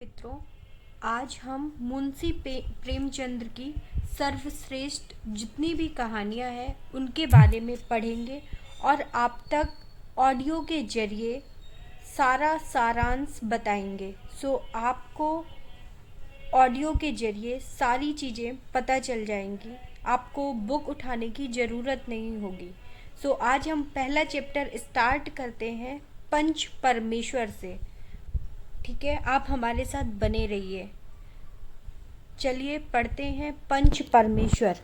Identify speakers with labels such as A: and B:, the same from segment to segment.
A: मित्रों, आज हम मुंशी प्रेमचंद्र की सर्वश्रेष्ठ जितनी भी कहानियाँ हैं उनके बारे में पढ़ेंगे और आप तक ऑडियो के जरिए सारा सारांश बताएंगे। आपको ऑडियो के जरिए सारी चीज़ें पता चल जाएंगी, आपको बुक उठाने की ज़रूरत नहीं होगी। आज हम पहला चैप्टर स्टार्ट करते हैं पंच परमेश्वर से। ठीक है, आप हमारे साथ बने रहिए। चलिए पढ़ते हैं पंच परमेश्वर।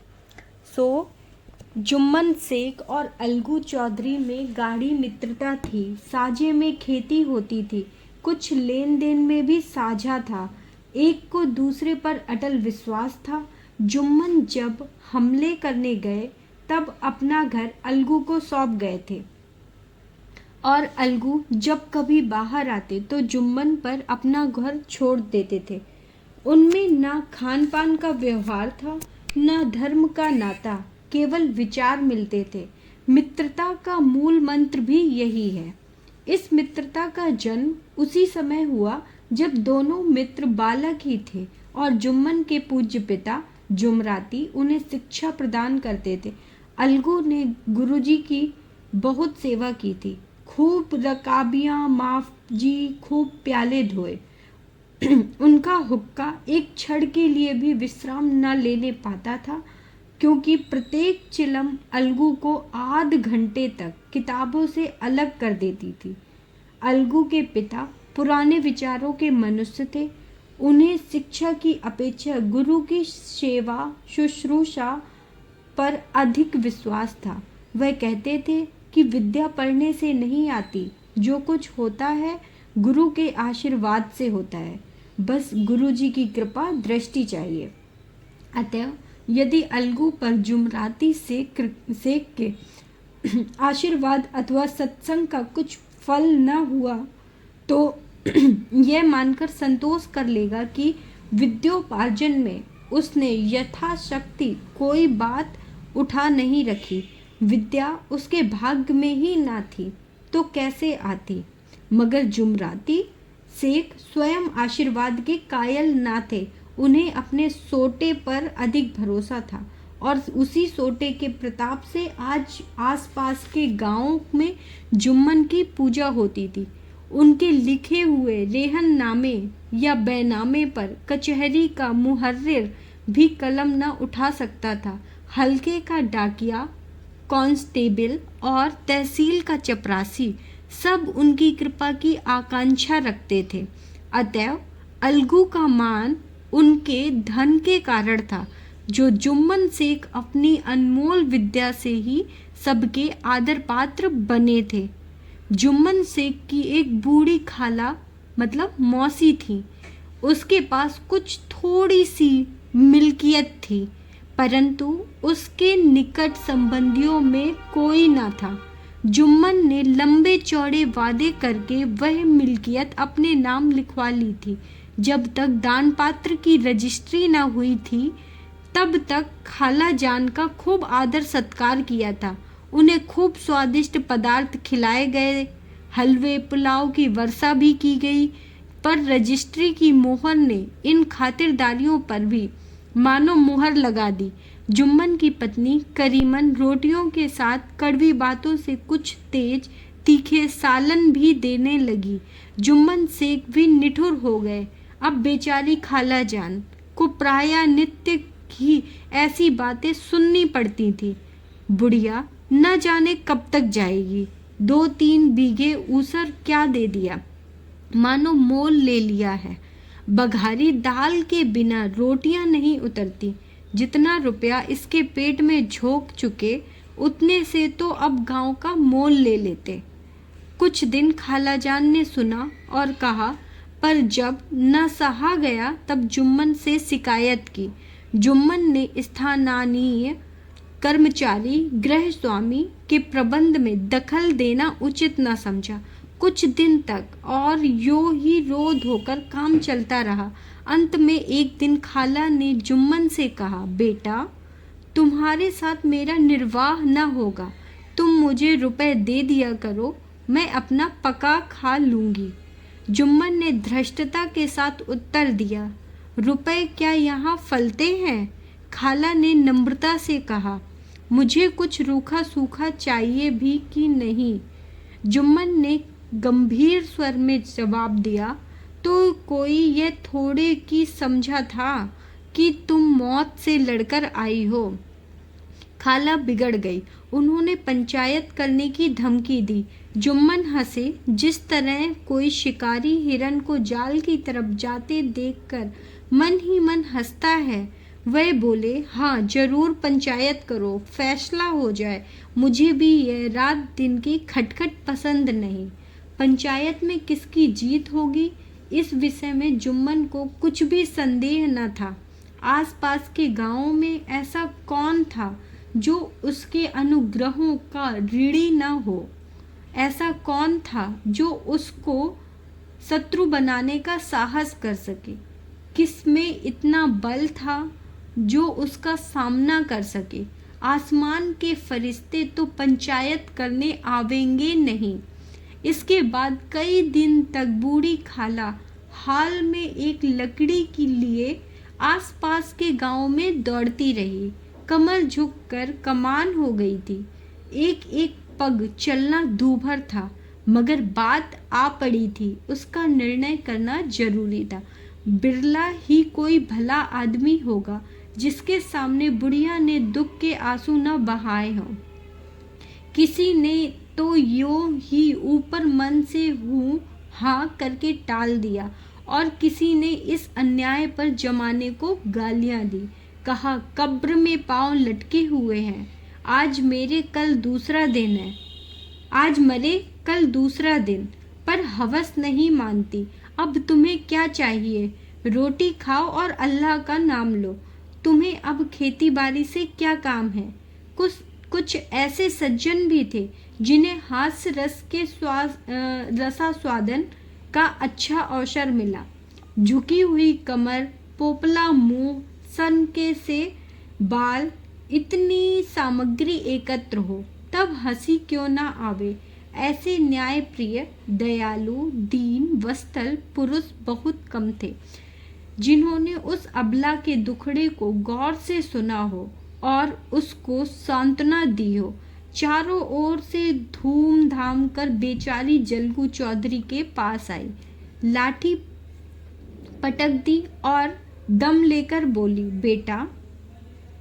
A: जुम्मन शेख और अलगू चौधरी में गाढ़ी मित्रता थी। साझे में खेती होती थी, कुछ लेन देन में भी साझा था। एक को दूसरे पर अटल विश्वास था। जुम्मन जब हमले करने गए तब अपना घर अलगू को सौंप गए थे और अलगू जब कभी बाहर आते तो जुम्मन पर अपना घर छोड़ देते थे। उनमें ना खान पान का व्यवहार था, ना धर्म का नाता, केवल विचार मिलते थे। मित्रता का मूल मंत्र भी यही है। इस मित्रता का जन्म उसी समय हुआ जब दोनों मित्र बालक ही थे और जुम्मन के पूज्य पिता जुमराती उन्हें शिक्षा प्रदान करते थे। अलगू ने गुरुजी की बहुत सेवा की थी, खूब रकाबियाँ माफ जी, खूब प्याले धोए। उनका हुक्का एक क्षण के लिए भी विश्राम न लेने पाता था, क्योंकि प्रत्येक चिलम अलगू को आध घंटे तक किताबों से अलग कर देती थी। अलगू के पिता पुराने विचारों के मनुष्य थे। उन्हें शिक्षा की अपेक्षा गुरु की सेवा शुश्रूषा पर अधिक विश्वास था। वह कहते थे कि विद्या पढ़ने से नहीं आती, जो कुछ होता है गुरु के आशीर्वाद से होता है। बस गुरु जी की कृपा दृष्टि चाहिए। अतः यदि अलगू पर जुमराती शेख के आशीर्वाद अथवा सत्संग का कुछ फल न हुआ तो यह मानकर संतोष कर लेगा कि विद्योपार्जन में उसने यथाशक्ति कोई बात उठा नहीं रखी। विद्या उसके भाग्य में ही ना थी तो कैसे आती। मगर जुमराती शेख स्वयं आशीर्वाद के कायल ना थे। उन्हें अपने सोटे पर अधिक भरोसा था और उसी सोटे के प्रताप से आज आसपास के गांवों में जुम्मन की पूजा होती थी। उनके लिखे हुए रेहन नामे या बैनामे पर कचहरी का मुहर्रिर भी कलम न उठा सकता था। हल्के का डाकिया, कांस्टेबल और तहसील का चपरासी सब उनकी कृपा की आकांक्षा रखते थे। अतएव अलगू का मान उनके धन के कारण था, जो जुम्मन शेख अपनी अनमोल विद्या से ही सबके आदर पात्र बने थे। जुम्मन शेख की एक बूढ़ी खाला मतलब मौसी थी। उसके पास कुछ थोड़ी सी मिल्कियत थी, परंतु उसके निकट संबंधियों में कोई न था। जुम्मन ने लंबे चौड़े वादे करके वह मिल्कियत अपने नाम लिखवा ली थी। जब तक दान पात्र की रजिस्ट्री न हुई थी तब तक खाला जान का खूब आदर सत्कार किया था। उन्हें खूब स्वादिष्ट पदार्थ खिलाए गए, हलवे पुलाव की वर्षा भी की गई। पर रजिस्ट्री की मोहर ने इन खातिरदारियों पर भी मानो मुहर लगा दी। जुम्मन की पत्नी करीमन रोटियों के साथ कड़वी बातों से कुछ तेज तीखे सालन भी देने लगी। जुम्मन शेख भी निठुर हो गए। अब बेचारी खाला जान को प्रायः नित्य ही ऐसी बातें सुननी पड़ती थी। बुढ़िया न जाने कब तक जाएगी। 2-3 बीघे ऊसर क्या दे दिया, मानो मोल ले लिया है। बघारी दाल के बिना रोटियां नहीं उतरती। जितना रुपया इसके पेट में झोंक चुके उतने से तो अब गांव का मोल ले लेते। कुछ दिन खालाजान ने सुना और कहा, पर जब न सहा गया तब जुम्मन से शिकायत की। जुम्मन ने स्थानीय कर्मचारी गृह स्वामी के प्रबंध में दखल देना उचित न समझा। कुछ दिन तक और यूं ही रोध होकर काम चलता रहा। अंत में एक दिन खाला ने जुम्मन से कहा, बेटा तुम्हारे साथ मेरा निर्वाह न होगा, तुम मुझे रुपए दे दिया करो, मैं अपना पका खा लूँगी। जुम्मन ने धृष्टता के साथ उत्तर दिया, रुपए क्या यहाँ फलते हैं? खाला ने नम्रता से कहा, मुझे कुछ रूखा सूखा चाहिए भी कि नहीं? जुम्मन ने गंभीर स्वर में जवाब दिया, तो कोई ये थोड़े की समझा था कि तुम मौत से लड़कर आई हो। खाला बिगड़ गई। उन्होंने पंचायत करने की धमकी दी। जुम्मन हंसे। जिस तरह कोई शिकारी हिरन को जाल की तरफ जाते देखकर मन ही मन हंसता है, वह बोले, हाँ जरूर पंचायत करो, फैसला हो जाए। मुझे भी यह रात दिन की खटखट पसंद नहीं। पंचायत में किसकी जीत होगी, इस विषय में जुम्मन को कुछ भी संदेह न था। आसपास के गांवों में ऐसा कौन था जो उसके अनुग्रहों का ऋणी न हो? ऐसा कौन था जो उसको शत्रु बनाने का साहस कर सके? किसमें इतना बल था जो उसका सामना कर सके? आसमान के फरिश्ते तो पंचायत करने आवेंगे नहीं। इसके बाद कई दिन तक बूढ़ी खाला हाल में एक लकड़ी के लिए आसपास के गांव में दौड़ती रही। कमर झुककर कमान हो गई थी। एक एक पग चलना दूभर था, मगर बात आ पड़ी थी। उसका निर्णय करना जरूरी था। बिरला ही कोई भला आदमी होगा जिसके सामने बुढ़िया ने दुख के आंसू न बहाए हों। किसी ने तो यूं ही ऊपर मन से हूँ हाँ करके टाल दिया और किसी ने इस अन्याय पर जमाने को गालियां दी। कहा, कब्र में पांव लटके हुए हैं। आज मेरे कल दूसरा दिन है। आज मरे कल दूसरा दिन। पर हवस नहीं मानती। अब तुम्हें क्या चाहिए? रोटी खाओ और अल्लाह का नाम लो। तुम्हें अब खेती बाड़ी से क्या काम है? कुछ ऐसे सज्जन भी थे जिन्हें हास्य रस के रसास्वादन का अच्छा अवसर मिला। झुकी हुई कमर, पोपला मुंह, सनके से बाल, इतनी सामग्री एकत्र हो तब हंसी क्यों ना आवे। ऐसे न्यायप्रिय, दयालु, दीन वत्सल पुरुष बहुत कम थे जिन्होंने उस अबला के दुखड़े को गौर से सुना हो और उसको सांत्वना दी हो। चारों ओर से धूमधाम कर बेचारी जलगू चौधरी के पास आई, लाठी पटक दी और दम लेकर बोली, बेटा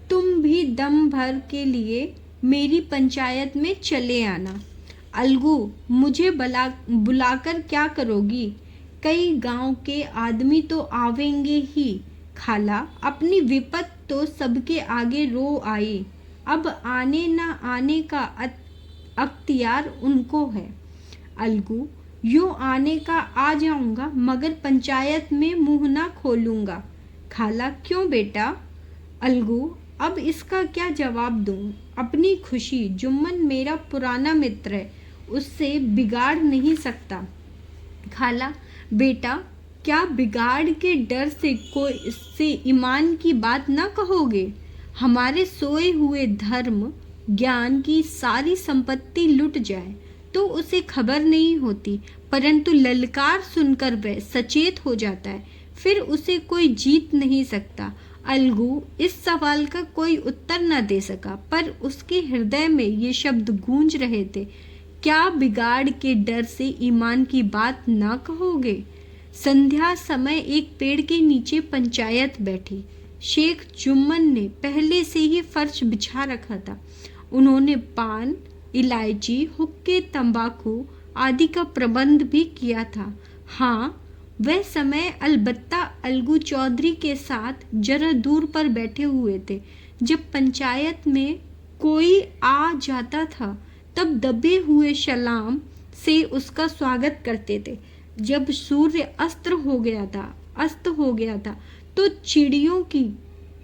A: तुम भी दम भर के लिए मेरी पंचायत में चले आना। अलगू, मुझे बुलाकर क्या करोगी? कई गांव के आदमी तो आवेंगे ही। खाला, अपनी विपत तो सबके आगे रो आई। अब आने ना आने का अख्तियार उनको है। अलगू, यूं आने का आ जाऊंगा मगर पंचायत में मुंह ना खोलूंगा। खाला, क्यों बेटा? अलगू, अब इसका क्या जवाब दूं? अपनी खुशी, जुम्मन मेरा पुराना मित्र है, उससे बिगाड़ नहीं सकता। खाला, बेटा क्या बिगाड़ के डर से कोई से ईमान की बात ना कहोगे? हमारे सोए हुए धर्म ज्ञान की सारी संपत्ति लुट जाए तो उसे खबर नहीं होती, परंतु ललकार सुनकर वह सचेत हो जाता है, फिर उसे कोई जीत नहीं सकता। अलगू इस सवाल का कोई उत्तर न दे सका, पर उसके हृदय में ये शब्द गूंज रहे थे, क्या बिगाड़ के डर से ईमान की बात ना कहोगे? संध्या समय एक पेड़ के नीचे पंचायत बैठी। शेख जुम्मन ने पहले से ही फर्श बिछा रखा था। उन्होंने पान, इलायची, हुक्के, तंबाकू आदि का प्रबंध भी किया था। हाँ, वह समय अलबत्ता अलगू चौधरी के साथ जरा दूर पर बैठे हुए थे। जब पंचायत में कोई आ जाता था तब दबे हुए सलाम से उसका स्वागत करते थे। जब सूर्य अस्त हो गया था तो चिड़ियों की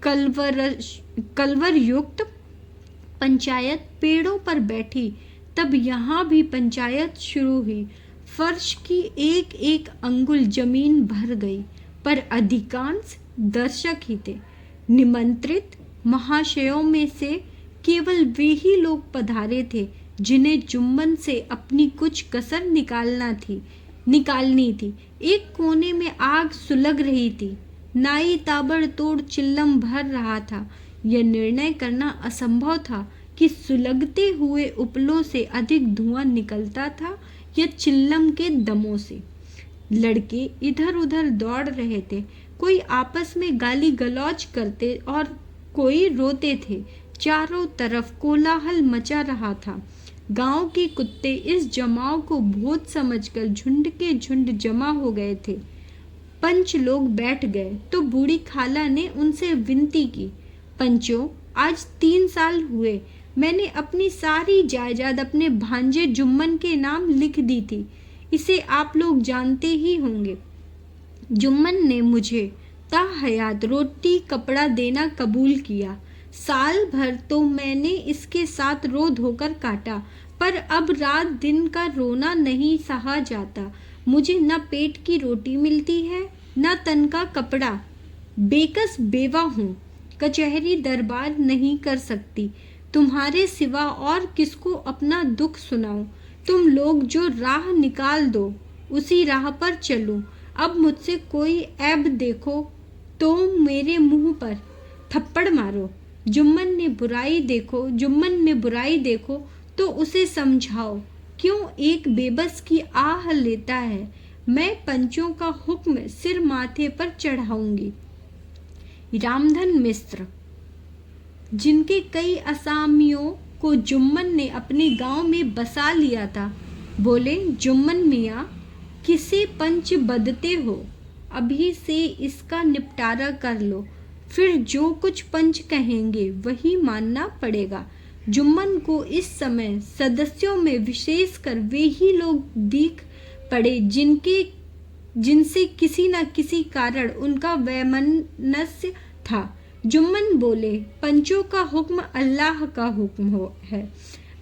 A: कलवर युक्त पंचायत पेड़ों पर बैठी। तब यहाँ भी पंचायत शुरू हुई। फर्श की एक एक अंगुल जमीन भर गई, पर अधिकांश दर्शक ही थे। निमंत्रित महाशयों में से केवल वे ही लोग पधारे थे जिन्हें जुम्मन से अपनी कुछ कसर निकालना थी। निकालनी थी। एक कोने में आग सुलग रही थी। नाई ताबड़तोड़ चिल्लम भर रहा था। यह निर्णय करना असंभव था कि सुलगते हुए उपलों से अधिक धुआं निकलता था या चिल्लम के दमों से। लड़के इधर उधर दौड़ रहे थे। कोई आपस में गाली गलौज करते और कोई रोते थे। चारों तरफ कोलाहल मचा रहा था। गांव के कुत्ते इस जमाव को भूत समझकर झुंड के झुंड जमा हो गए थे। पंच लोग बैठ गए तो बूढ़ी खाला ने उनसे विनती की, पंचों, आज 3 साल हुए मैंने अपनी सारी जायदाद अपने भांजे जुम्मन के नाम लिख दी थी। इसे आप लोग जानते ही होंगे। जुम्मन ने मुझे ताहयात रोटी कपड़ा देना कबूल किया। साल भर तो मैंने इसके साथ रो धोकर काटा, पर अब रात दिन का रोना नहीं सहा जाता। मुझे न पेट की रोटी मिलती है न तन का कपड़ा। बेकस बेवा हूँ, कचहरी दरबार नहीं कर सकती। तुम्हारे सिवा और किसको अपना दुख सुनाऊं? तुम लोग जो राह निकाल दो उसी राह पर चलूं। अब मुझसे कोई ऐब देखो तो मेरे मुंह पर थप्पड़ मारो। जुम्मन में बुराई देखो तो उसे समझाओ क्यों एक बेबस की आह लेता है। मैं पंचों का हुक्म सिर माथे पर चढ़ाऊंगी। रामधन मिश्र, जिनके कई असामियों को जुम्मन ने अपने गांव में बसा लिया था, बोले, जुम्मन मियाँ, किसे पंच बदते हो? अभी से इसका निपटारा कर लो, फिर जो कुछ पंच कहेंगे वही मानना पड़ेगा। जुम्मन को इस समय सदस्यों में विशेषकर वे ही लोग दिख पड़े जिनसे किसी न किसी कारण उनका वैमनस्य था। जुम्मन बोले, पंचों का हुक्म अल्लाह का हुक्म है।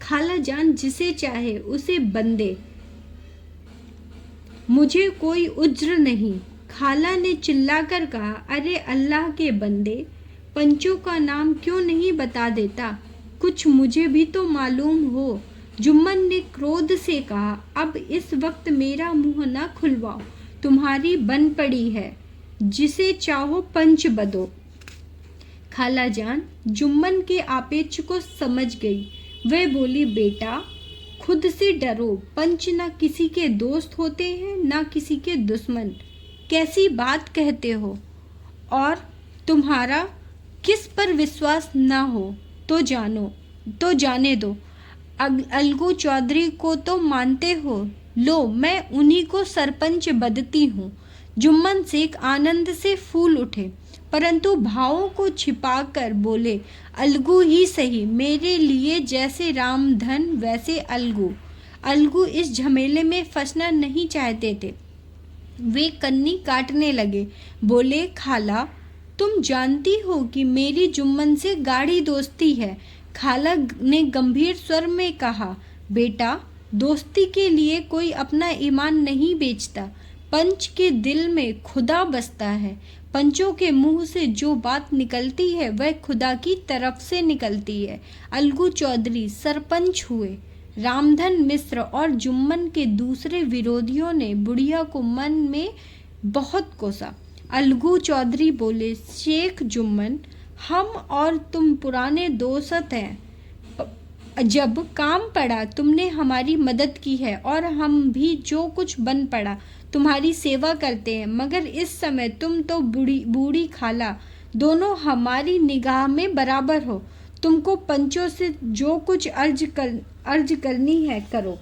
A: खाला जान जिसे चाहे उसे बंदे, मुझे कोई उज्र नहीं। खाला ने चिल्लाकर कहा, अरे अल्लाह के बंदे, पंचों का नाम क्यों नहीं बता देता? कुछ मुझे भी तो मालूम हो। जुम्मन ने क्रोध से कहा, अब इस वक्त मेरा मुंह न खुलवाओ, तुम्हारी बन पड़ी है, जिसे चाहो पंच बदो। खाला जान जुम्मन के आपेच को समझ गई। वह बोली, बेटा, खुद से डरो। पंच न किसी के दोस्त होते हैं न किसी के दुश्मन। कैसी बात कहते हो? और तुम्हारा किस पर विश्वास न हो तो जाने दो। अलगू चौधरी को तो मानते हो, लो मैं उन्हीं को सरपंच बदती हूँ। जुम्मन शेख आनंद से फूल उठे, परंतु भावों को छिपाकर बोले, अलगू ही सही, मेरे लिए जैसे रामधन वैसे अलगू। अलगू इस झमेले में फंसना नहीं चाहते थे। वे कन्नी काटने लगे। बोले, खाला, तुम जानती हो कि मेरी जुम्मन से गाढ़ी दोस्ती है। खाला ने गंभीर स्वर में कहा, बेटा, दोस्ती के लिए कोई अपना ईमान नहीं बेचता। पंच के दिल में खुदा बसता है। पंचों के मुंह से जो बात निकलती है वह खुदा की तरफ से निकलती है। अलगू चौधरी सरपंच हुए। रामधन मिश्र और जुम्मन के दूसरे विरोधियों ने बुढ़िया को मन में बहुत कोसा। अलगू चौधरी बोले, शेख जुम्मन, हम और तुम पुराने दोस्त हैं। जब काम पड़ा तुमने हमारी मदद की है और हम भी जो कुछ बन पड़ा तुम्हारी सेवा करते हैं, मगर इस समय तुम तो बूढ़ी खाला दोनों हमारी निगाह में बराबर हो। तुमको पंचों से जो कुछ अर्ज करनी है करो।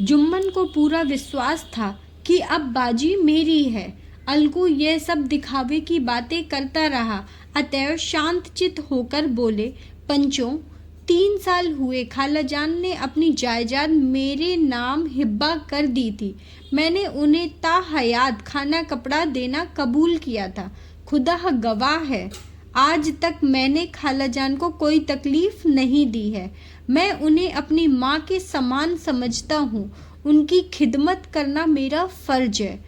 A: जुम्मन को पूरा विश्वास था कि अब बाजी मेरी है। अलगू यह सब दिखावे की बातें करता रहा, अतएव शांतचित्त होकर बोले, पंचों, 3 साल हुए खालाजान ने अपनी जायदाद मेरे नाम हिब्बा कर दी थी। मैंने उन्हें ताहयात खाना कपड़ा देना कबूल किया था। खुदा गवाह है, आज तक मैंने खालाजान को कोई तकलीफ नहीं दी है। मैं उन्हें अपनी माँ के समान समझता हूँ। उनकी खिदमत करना मेरा फर्ज है।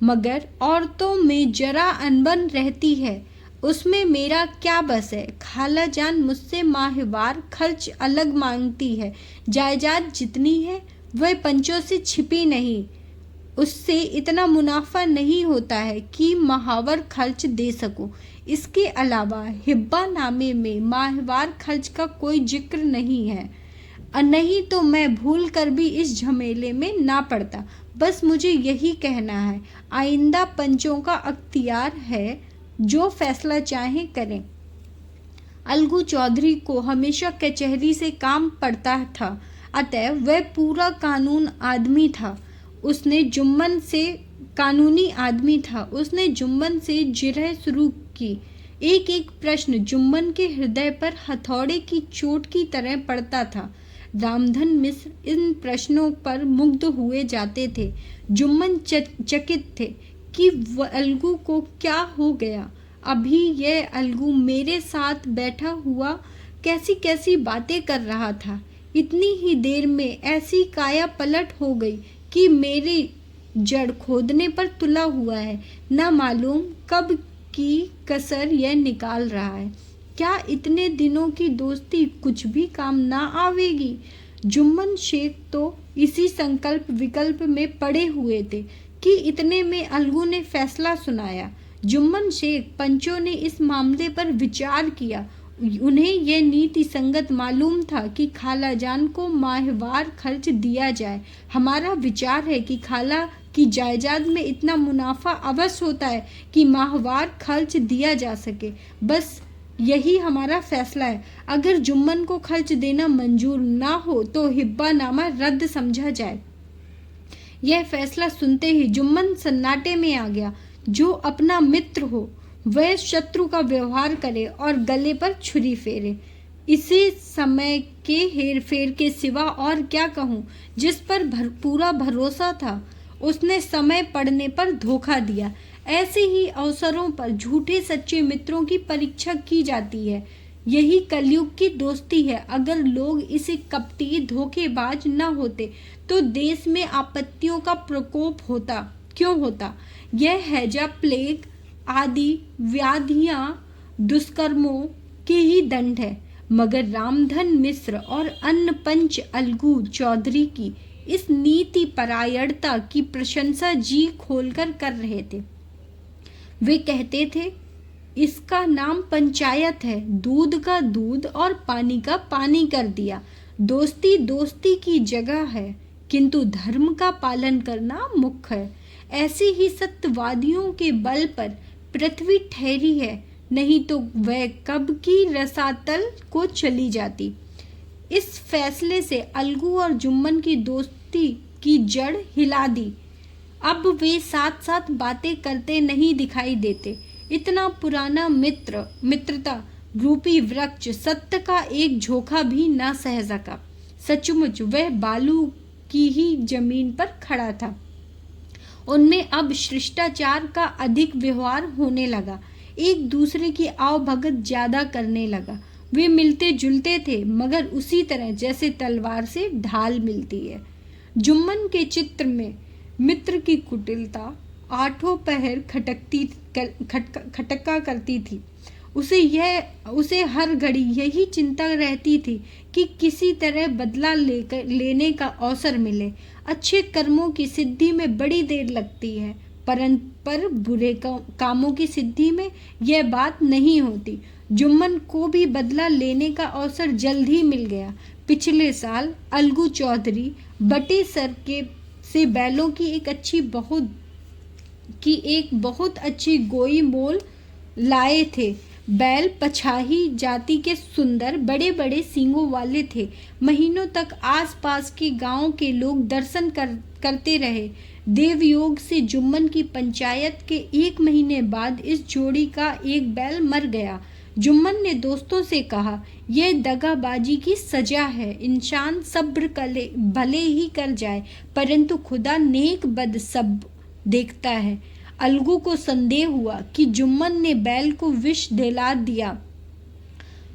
A: मगर औरतों में जरा अनबन रहती है, उसमें मेरा क्या बस है। खालाजान मुझसे माहवार खर्च अलग मांगती है। जायदाद जितनी है वह पंचों से छिपी नहीं। उससे इतना मुनाफा नहीं होता है कि माहवार खर्च दे सकूं। इसके अलावा हिब्बा नामे में माहवार खर्च का कोई जिक्र नहीं है। नहीं तो मैं भूल कर भी इस झमेले में ना पड़ता। बस मुझे यही कहना है, आइंदा पंचों का अख्तियार है, जो फैसला चाहें करें। अलगू चौधरी को हमेशा कचहरी से काम पड़ता था, अतः वह पूरा कानूनी आदमी था। उसने जुम्मन से जिरह शुरू की। एक एक प्रश्न जुम्मन के हृदय पर हथौड़े की चोट की तरह पड़ता था। रामधन मिश्र इन प्रश्नों पर मुग्ध हुए जाते थे। जुम्मन चकित थे कि अलगू को क्या हो गया। अभी यह अलगू मेरे साथ बैठा हुआ कैसी कैसी बातें कर रहा था। इतनी ही देर में ऐसी काया पलट हो गई कि मेरी जड़ खोदने पर तुला हुआ है। न मालूम कब की कसर यह निकाल रहा है। क्या इतने दिनों की दोस्ती कुछ भी काम ना आवेगी? जुम्मन शेख तो इसी संकल्प विकल्प में पड़े हुए थे कि इतने में अलगू ने फैसला सुनाया। जुम्मन शेख पंचों ने इस मामले पर विचार किया। उन्हें यह नीति संगत मालूम था कि खाला जान को माहवार खर्च दिया जाए। हमारा विचार है कि खाला की जायदाद में इतना मुनाफा अवश्य होता है कि माहवार खर्च दिया जा सके। बस यही हमारा फैसला है। अगर जुम्मन को खर्च देना मंजूर ना हो तो हिब्बा नामा रद्द समझा जाए। यह फैसला सुनते ही जुम्मन सन्नाटे में आ गया। जो अपना मित्र हो वह शत्रु का व्यवहार करे और गले पर छुरी फेरे। इसे समय के हेरफेर के सिवा और क्या कहूँ। जिस पर पूरा भरोसा था उसने समय पड़ने पर धोखा दिया। ऐसे ही अवसरों पर झूठे सच्चे मित्रों की परीक्षा की जाती है। यही कलयुग की दोस्ती है। अगर लोग इसे कपटी धोखेबाज न होते तो देश में आपत्तियों का प्रकोप क्यों होता। यह हैजा, प्लेग आदि व्याधियां दुष्कर्मों के ही दंड है। मगर रामधन मिश्र और अन्य पंच अलगू चौधरी की इस नीति परायणता की प्रशंसा जी खोलकर कर रहे थे। वे कहते थे, इसका नाम पंचायत है, दूध का दूध और पानी का पानी कर दिया। दोस्ती दोस्ती की जगह है, किंतु धर्म का पालन करना मुख्य है। ऐसे ही सत्यवादियों के बल पर पृथ्वी ठहरी है, नहीं तो वह कब की रसातल को चली जाती। इस फैसले से अलगू और जुम्मन की दोस्ती की जड़ हिला दी। अब वे साथ साथ बातें करते नहीं दिखाई देते। इतना पुराना मित्रता रूपी वृक्ष सत्य का एक झोंका भी न सह सका। सचमुच वह बालू की ही जमीन पर खड़ा था। उनमें अब शिष्टाचार का अधिक व्यवहार होने लगा। एक दूसरे की आवभगत ज्यादा करने लगा। वे मिलते जुलते थे, मगर उसी तरह जैसे तलवार से ढाल मिलती है। जुम्मन के चित्र में मित्र की कुटिलता आठों पहर खटका करती थी। उसे हर घड़ी यही चिंता रहती थी कि किसी तरह बदला लेने का अवसर मिले। अच्छे कर्मों की सिद्धि में बड़ी देर लगती है, पर बुरे कामों की सिद्धि में यह बात नहीं होती। जुम्मन को भी बदला लेने का अवसर जल्द ही मिल गया। पिछले साल अलगू चौधरी बटे सर से बैलों की एक बहुत अच्छी गोई मोल लाए थे। बैल पछाही जाति के सुंदर बड़े बड़े सींगों वाले थे। महीनों तक आसपास के गांव के लोग दर्शन करते रहे। देवयोग से जुम्मन की पंचायत के 1 महीने बाद इस जोड़ी का एक बैल मर गया। जुम्मन ने दोस्तों से कहा, यह दगाबाजी की सजा है। इंसान सब्र भले ही कर जाए, परंतु खुदा नेक बद सब देखता है। अलगू को संदेह हुआ कि जुम्मन ने बैल को विष दिला दिया।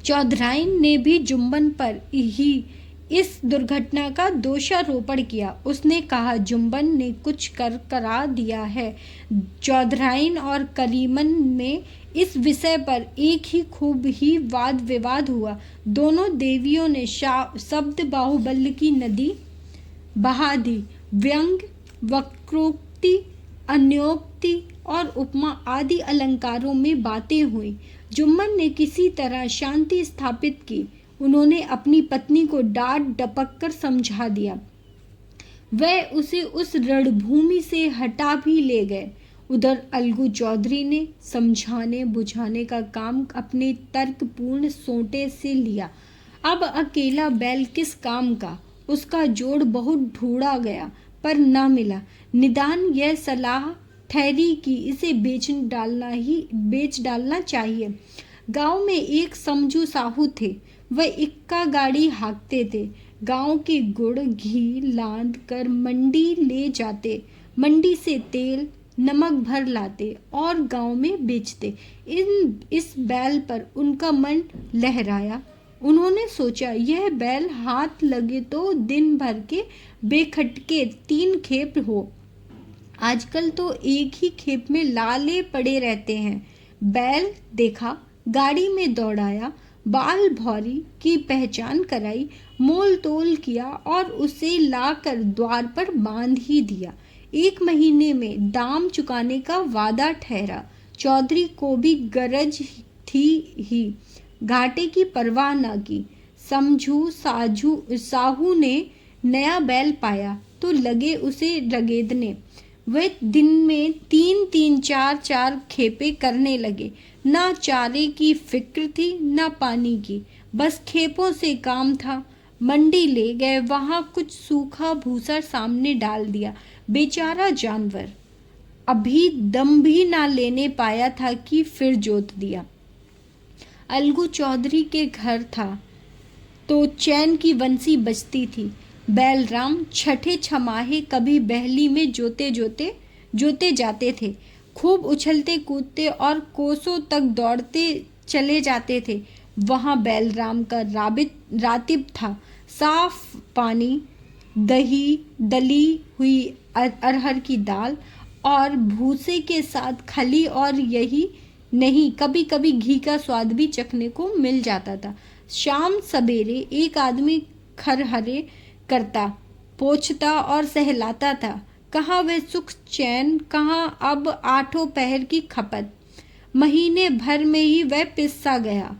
A: चौधराइन ने भी जुम्मन पर ही इस दुर्घटना का दोषारोपण किया। उसने कहा, जुम्मन ने कुछ करा दिया है। चौधराइन और करीमन में इस विषय पर एक ही खूब ही वाद विवाद हुआ। दोनों देवियों ने शब्द बाहुबल की नदी बहा दी। व्यंग वक्रोक्ति उक्ति, अन्योक्ति और उपमा आदि अलंकारों में बातें हुई। जुम्मन ने किसी तरह शांति स्थापित की। उन्होंने अपनी पत्नी को डांट डपक कर समझा दिया। वह उसे उस रणभूमि से हटा भी ले गए। उधर अलगू चौधरी ने समझाने बुझाने का काम अपने तर्कपूर्ण सोंटे से लिया। अब अकेला बैल किस काम का? उसका जोड़ बहुत ढूंढा गया पर न मिला। निदान यह सलाह ठहरी कि इसे बेच डालना चाहिए। गांव में एक समझू साहू थे। वह इक्का गाड़ी हाँकते थे। गांव के गुड़ घी लाद कर मंडी ले जाते। मंडी से तेल नमक भर लाते और गांव में बेचते। इस बैल पर उनका मन लहराया। उन्होंने सोचा, यह बैल हाथ लगे तो दिन भर के बेखटके 3 खेप हो। आजकल तो एक ही खेप में लाले पड़े रहते हैं। बैल देखा, गाड़ी में दौड़ाया, बाल भौरी की पहचान कराई, मोल तोल किया और उसे लाकर द्वार पर बांध ही दिया। 1 महीने में दाम चुकाने का वादा ठहरा। चौधरी को भी गरज थी ही, घाटे की परवाह न की। समझू साहू ने नया बैल पाया तो लगे उसे रगेदने। वे दिन में 3-3 4-4 खेपे करने लगे। ना चारे की फिक्र थी ना पानी की, बस खेपों से काम था। मंडी ले गए, वहां कुछ सूखा भूसा सामने डाल दिया। बेचारा जानवर अभी दम भी ना लेने पाया था कि फिर जोत दिया। अलगू चौधरी के घर था तो चैन की बंसी बजती थी। बैलराम छठे छमाहे कभी बहली में जोते जाते थे। खूब उछलते कूदते और कोसों तक दौड़ते चले जाते थे। वहाँ बैलराम का रातिब था। साफ पानी, दही, दली हुई अरहर की दाल और भूसे के साथ खली, और यही नहीं, कभी कभी घी का स्वाद भी चखने को मिल जाता था। शाम सवेरे एक आदमी खरहरे करता, पोंछता और सहलाता था। कहाँ वह सुख चैन, कहाँ अब 8 पहर की खपत। महीने भर में ही वह पिस्सा गया।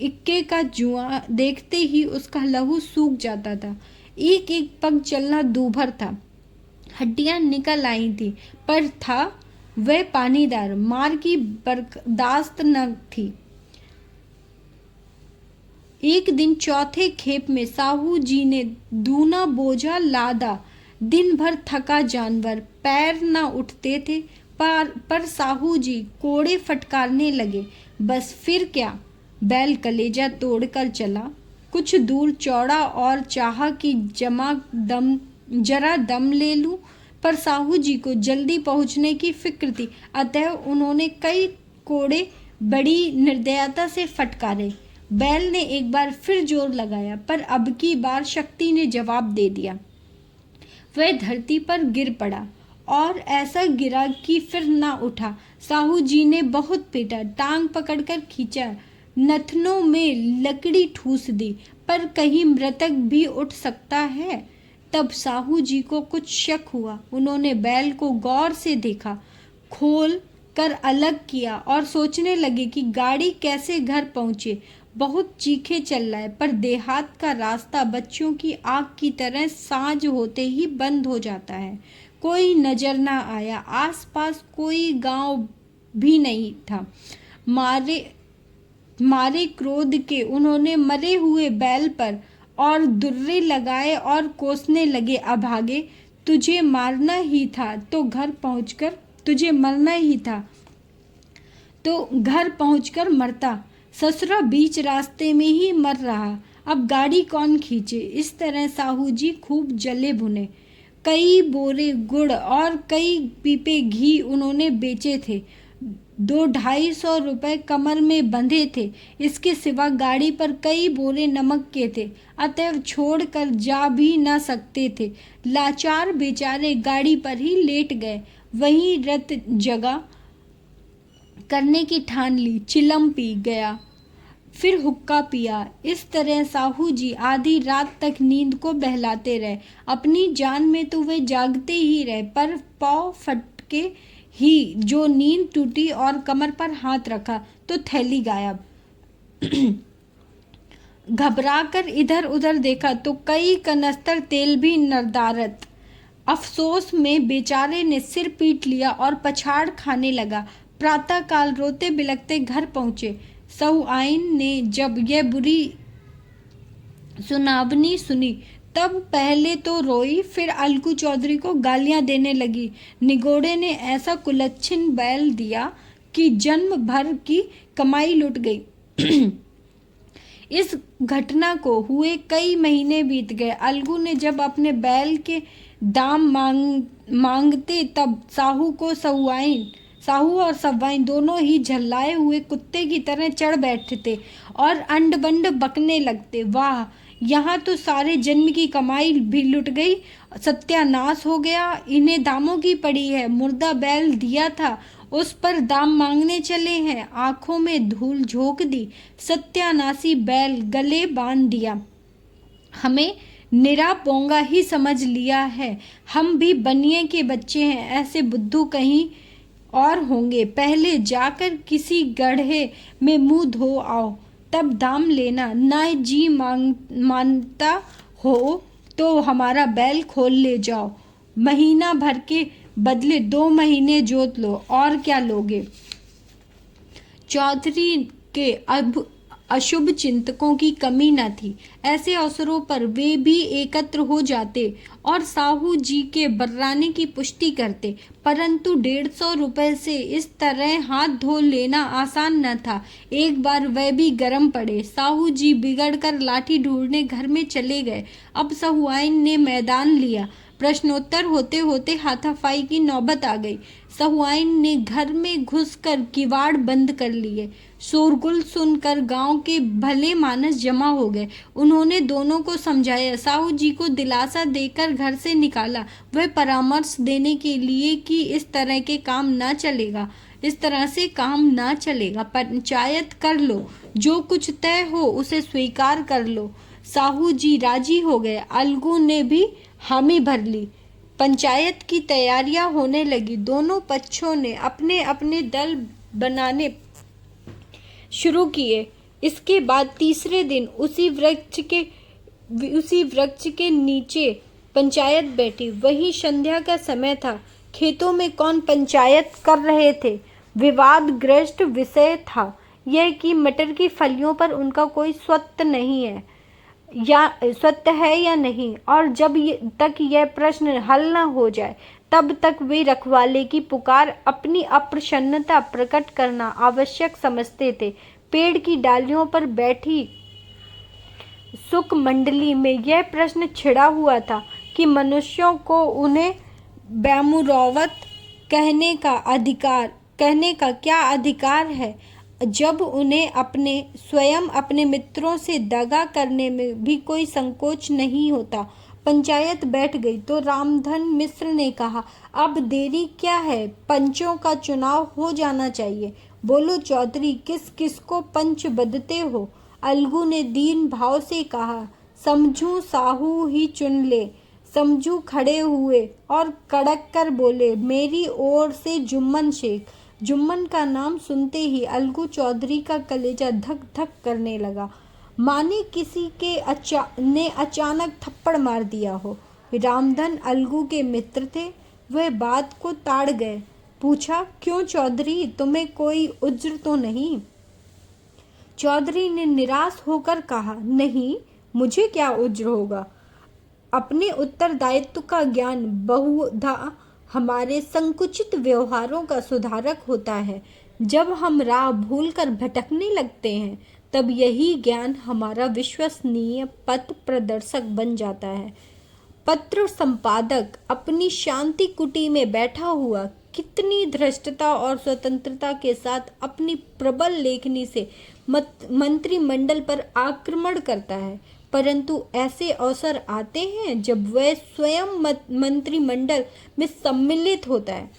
A: इक्के का जुआ देखते ही उसका लहू सूख जाता था। एक एक पग चलना दूभर था। हड्डियां निकल आई थी, पर था वह पानीदार, मार की बर्दाश्त न थी। एक दिन चौथे खेप में साहू जी ने दूना बोझा लादा। दिन भर थका जानवर, पैर न उठते थे, पर साहू जी कोड़े फटकारने लगे। बस फिर क्या, बैल कलेजा तोड़कर चला। कुछ दूर चौड़ा और चाहा कि जरा दम ले लूं, पर साहू जी को जल्दी पहुंचने की फिक्र थी। अतः उन्होंने कई कोड़े बड़ी निर्दयता से फटकारे। बैल ने एक बार फिर जोर लगाया, पर अब की बार शक्ति ने जवाब दे दिया। वह धरती पर गिर पड़ा और ऐसा गिरा कि फिर ना उठा। साहू जी ने बहुत पीटा, टांग पकड़कर खींचा, नथनों में लकड़ी ठूस दी, पर कहीं मृतक भी उठ सकता है। तब साहू जी को कुछ शक हुआ। उन्होंने बैल को गौर से देखा, खोल कर अलग किया और सोचने लगे कि गाड़ी कैसे घर पहुंचे। बहुत चीखे चल रहा है, पर देहात का रास्ता बच्चों की आँख की तरह सांझ होते ही बंद हो जाता है। कोई नजर ना आया। आसपास कोई गांव भी नहीं था। मारे क्रोध के उन्होंने मरे हुए बैल पर और दुर्रे लगाए और कोसने लगे। अभागे, तुझे मरना ही था तो घर पहुंचकर मरता। ससुरा बीच रास्ते में ही मर रहा, अब गाड़ी कौन खींचे। इस तरह साहू जी खूब जले भुने। कई बोरे गुड़ और कई पीपे घी उन्होंने बेचे थे। 200-250 रुपए कमर में बंधे थे। इसके सिवा गाड़ी पर कई बोरे नमक के थे, अतएव छोड़ कर जा भी न सकते थे। लाचार बेचारे गाड़ी पर ही लेट गए। वहीं रत जगह करने की ठान ली। चिलम पी गया, फिर हुक्का पिया। इस तरह साहू जी आधी रात तक नींद को बहलाते रहे। अपनी जान में तो वे जागते ही रहे, पर पाँव फटके ही जो नींद टूटी और कमर पर हाथ रखा तो थैली गायब। घबराकर इधर उधर देखा तो कई कनस्तर तेल भी नदारत। अफसोस में बेचारे ने सिर पीट लिया और पछाड़ खाने लगा। प्रातःकाल रोते बिलखते घर पहुंचे। सहुआइन ने जब यह बुरी सुनावनी सुनी तब पहले तो रोई, फिर अलगू चौधरी को गालियां देने लगी। निगोड़े ने ऐसा कुलच्छिन बैल दिया कि जन्म भर की कमाई लुट गई। इस घटना को हुए कई महीने बीत गए। अलगू ने जब अपने बैल के दाम मांगते तब साहू और सवाइन दोनों ही झल्लाए हुए कुत्ते की तरह चढ़ बैठते और अंड बंड बकने लगते। वाह, यहाँ तो सारे जन्म की कमाई भी लुट गई, सत्यानाश हो गया। इन्हें दामों की पड़ी है। मुर्दा बैल दिया था, उस पर दाम मांगने चले हैं। आंखों में धूल झोंक दी। सत्यानाशी बैल गले बांध दिया। हमें निरा पोंगा ही समझ लिया है। हम भी बनिए के बच्चे हैं। ऐसे बुद्धू कहीं और होंगे। पहले जाकर किसी गड्ढे में मुंह धो आओ, तब दाम लेना। ना जी मानता हो तो हमारा बैल खोल ले जाओ। महीना भर के बदले 2 महीने जोत लो, और क्या लोगे। चौधरी के अब अशुभ चिंतकों की कमी न थी। ऐसे अवसरों पर वे भी एकत्र हो जाते और साहू जी के बर्राने की पुष्टि करते, परंतु 150 रुपए से इस तरह हाथ धो लेना आसान न था। एक बार वह भी गर्म पड़े। साहू जी बिगड़कर लाठी ढूंढने घर में चले गए। अब सहुआइन ने मैदान लिया। प्रश्नोत्तर होते होते हाथापाई की नौबत आ गई। सहुआइन ने घर में घुसकर किवाड़ बंद कर लिए। शोरगुल सुनकर गांव के भले मानस जमा हो गए। उन्होंने दोनों को समझाया, साहू जी को दिलासा देकर घर से निकाला। वह परामर्श देने के लिए कि इस तरह से काम ना चलेगा। पंचायत कर लो, जो कुछ तय हो उसे स्वीकार कर लो। साहू जी राजी हो गए। अलगू ने भी हामी भर ली। पंचायत की तैयारियां होने लगी। दोनों पक्षों ने अपने अपने दल बनाने शुरू किए। इसके बाद तीसरे दिन उसी वृक्ष के नीचे पंचायत बैठी। वही संध्या का समय था। खेतों में कौन पंचायत कर रहे थे। विवादग्रस्त विषय था यह कि मटर की फलियों पर उनका कोई स्वत्व है या नहीं, और जब तक यह प्रश्न हल न हो जाए तब तक वे रखवाले की पुकार अपनी अप्रसन्नता प्रकट करना आवश्यक समझते थे। पेड़ की डालियों पर बैठी सुख मंडली में यह प्रश्न छिड़ा हुआ था कि मनुष्यों को उन्हें बैमुरौवत कहने का क्या अधिकार है, जब उन्हें स्वयं अपने मित्रों से दगा करने में भी कोई संकोच नहीं होता। पंचायत बैठ गई तो रामधन मिश्र ने कहा, अब देरी क्या है, पंचों का चुनाव हो जाना चाहिए। बोलो चौधरी, किस किस को पंच बदते हो। अलगू ने दीन भाव से कहा, समझू साहू ही चुन ले। समझू खड़े हुए और कड़क कर बोले, मेरी ओर से जुम्मन शेख। जुम्मन का नाम सुनते ही अलगू चौधरी का कलेजा धक धक करने लगा, माने किसी ने अचानक थप्पड़ मार दिया हो। रामधन अलगू के मित्र थे। वह बात को ताड़ गए। पूछा, क्यों चौधरी, तुम्हें कोई उज्र तो नहीं। चौधरी ने निराश होकर कहा, नहीं, मुझे क्या उज्र होगा। अपने उत्तरदायित्व का ज्ञान बहुधा हमारे संकुचित व्यवहारों का सुधारक होता है। जब हम राह भूलकर भटकने लगते हैं तब यही ज्ञान हमारा विश्वसनीय पथ प्रदर्शक बन जाता है। पत्र संपादक अपनी शांति कुटी में बैठा हुआ कितनी धृष्टता और स्वतंत्रता के साथ अपनी प्रबल लेखनी से मंत्रिमंडल पर आक्रमण करता है, परंतु ऐसे अवसर आते हैं जब वह स्वयं मंत्रिमंडल में सम्मिलित होता है।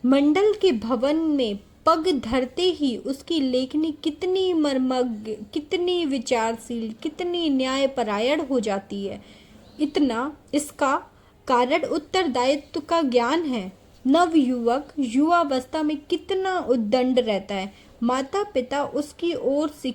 A: मंडल के भवन में पग धरते ही उसकी लेखनी कितनी मर्मज्ञ, कितनी विचारशील, कितनी न्यायपरायण हो जाती है। इतना इसका कारण उत्तरदायित्व का ज्ञान है। नवयुवक युवावस्था में कितना उद्दंड रहता है। माता पिता उसकी ओर से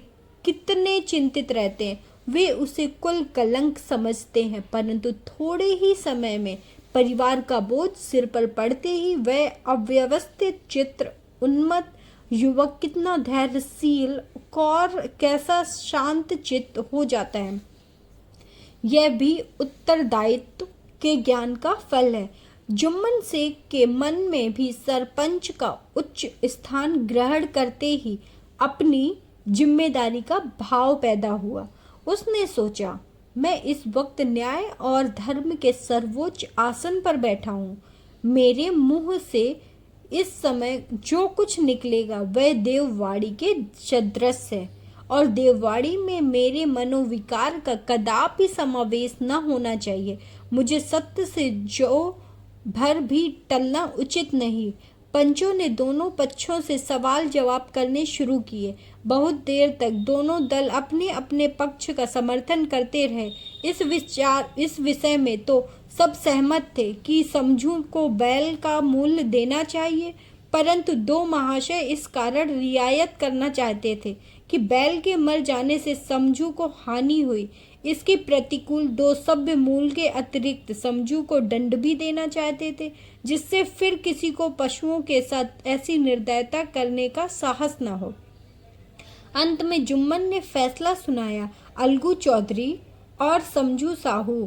A: कितने चिंतित रहते हैं। वे उसे कुल कलंक समझते हैं, परंतु थोड़े ही समय में परिवार का बोझ सिर पर पड़ते ही वह अव्यवस्थित चित्र उन्मत्त युवक कितना धैर्यशील और कैसा शांत चित्त हो जाता है। यह भी उत्तरदायित्व के ज्ञान का फल है। जुम्मन शेख के मन में भी सरपंच का उच्च स्थान ग्रहण करते ही अपनी जिम्मेदारी का भाव पैदा हुआ। उसने सोचा, मैं इस वक्त न्याय और धर्म के सर्वोच्च आसन पर बैठा हूँ। मेरे मुंह से इस समय जो कुछ निकलेगा वह देववाड़ी के सदृश है, और देववाड़ी में मेरे मनोविकार का कदापि समावेश न होना चाहिए। मुझे सत्य से जो भर भी टलना उचित नहीं। पंचों ने दोनों पक्षों से सवाल जवाब करने शुरू किए। बहुत देर तक दोनों दल अपने अपने पक्ष का समर्थन करते रहे। इस विषय में तो सब सहमत थे कि समझू को बैल का मूल्य देना चाहिए, परंतु दो महाशय इस कारण रियायत करना चाहते थे कि बैल के मर जाने से समझू को हानि हुई। इसके प्रतिकूल दो सभ्य मूल्य के अतिरिक्त समझू को दंड भी देना चाहते थे, जिससे फिर किसी को पशुओं के साथ ऐसी निर्दयता करने का साहस न हो। अंत में जुम्मन ने फैसला सुनाया, अलगू चौधरी और समझू साहू,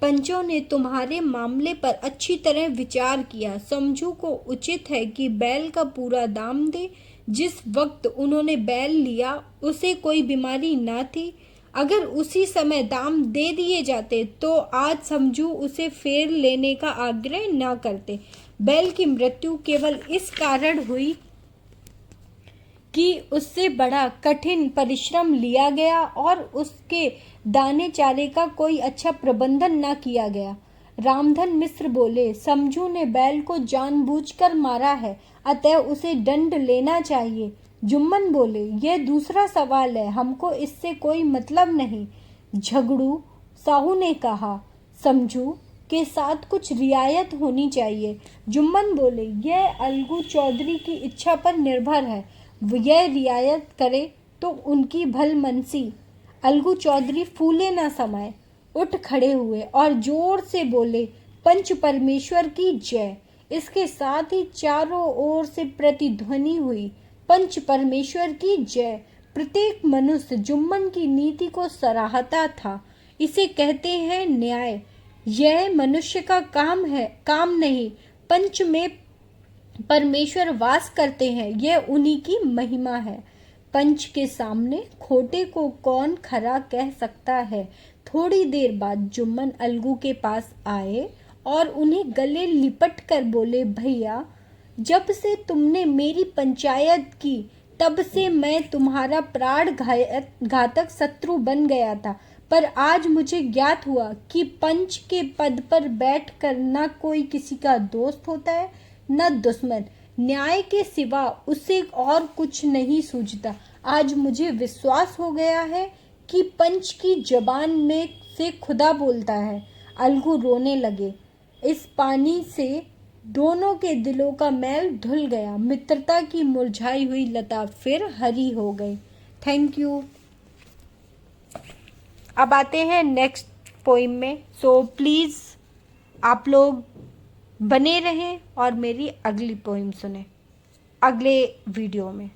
A: पंचों ने तुम्हारे मामले पर अच्छी तरह विचार किया। समझू को उचित है कि बैल का पूरा दाम दे। जिस वक्त उन्होंने बैल लिया उसे कोई बीमारी न थी। अगर उसी समय दाम दे दिए जाते तो आज समझू उसे फेर लेने का आग्रह न करते। बैल की मृत्यु केवल इस कारण हुई कि उससे बड़ा कठिन परिश्रम लिया गया और उसके दाने चारे का कोई अच्छा प्रबंधन न किया गया। रामधन मिश्र बोले, समझू ने बैल को जानबूझकर मारा है, अतः उसे दंड लेना चाहिए। जुम्मन बोले, यह दूसरा सवाल है, हमको इससे कोई मतलब नहीं। झगड़ू साहू ने कहा, समझू के साथ कुछ रियायत होनी चाहिए। जुम्मन बोले, यह अलगू चौधरी की इच्छा पर निर्भर है, यह रियायत करे तो उनकी भलमनसी। अलगू चौधरी फूले न समाये, उठ खड़े हुए और जोर से बोले, पंच परमेश्वर की जय। इसके साथ ही चारों ओर से प्रतिध्वनि हुई, पंच परमेश्वर की जय। प्रत्येक मनुष्य जुम्मन की नीति को सराहता था। इसे कहते हैं न्याय। यह मनुष्य का काम है, काम नहीं। पंच में परमेश्वर वास करते हैं, यह उन्हीं की महिमा है। पंच के सामने खोटे को कौन खरा कह सकता है। थोड़ी देर बाद जुम्मन अलगू के पास आए और उन्हें गले लिपट कर बोले, भैया, जब से तुमने मेरी पंचायत की तब से मैं तुम्हारा प्राण घातक शत्रु बन गया था, पर आज मुझे ज्ञात हुआ कि पंच के पद पर बैठकर न कोई किसी का दोस्त होता है न दुश्मन। न्याय के सिवा उसे और कुछ नहीं सूझता। आज मुझे विश्वास हो गया है कि पंच की जबान में से खुदा बोलता है। अलगू रोने लगे। इस पानी से दोनों के दिलों का मैल धुल गया। मित्रता की मुरझाई हुई लता फिर हरी हो गई। Thank you. अब आते हैं नेक्स्ट पोइम में। सो प्लीज़ आप लोग बने रहें और मेरी अगली पोइम सुने अगले वीडियो में।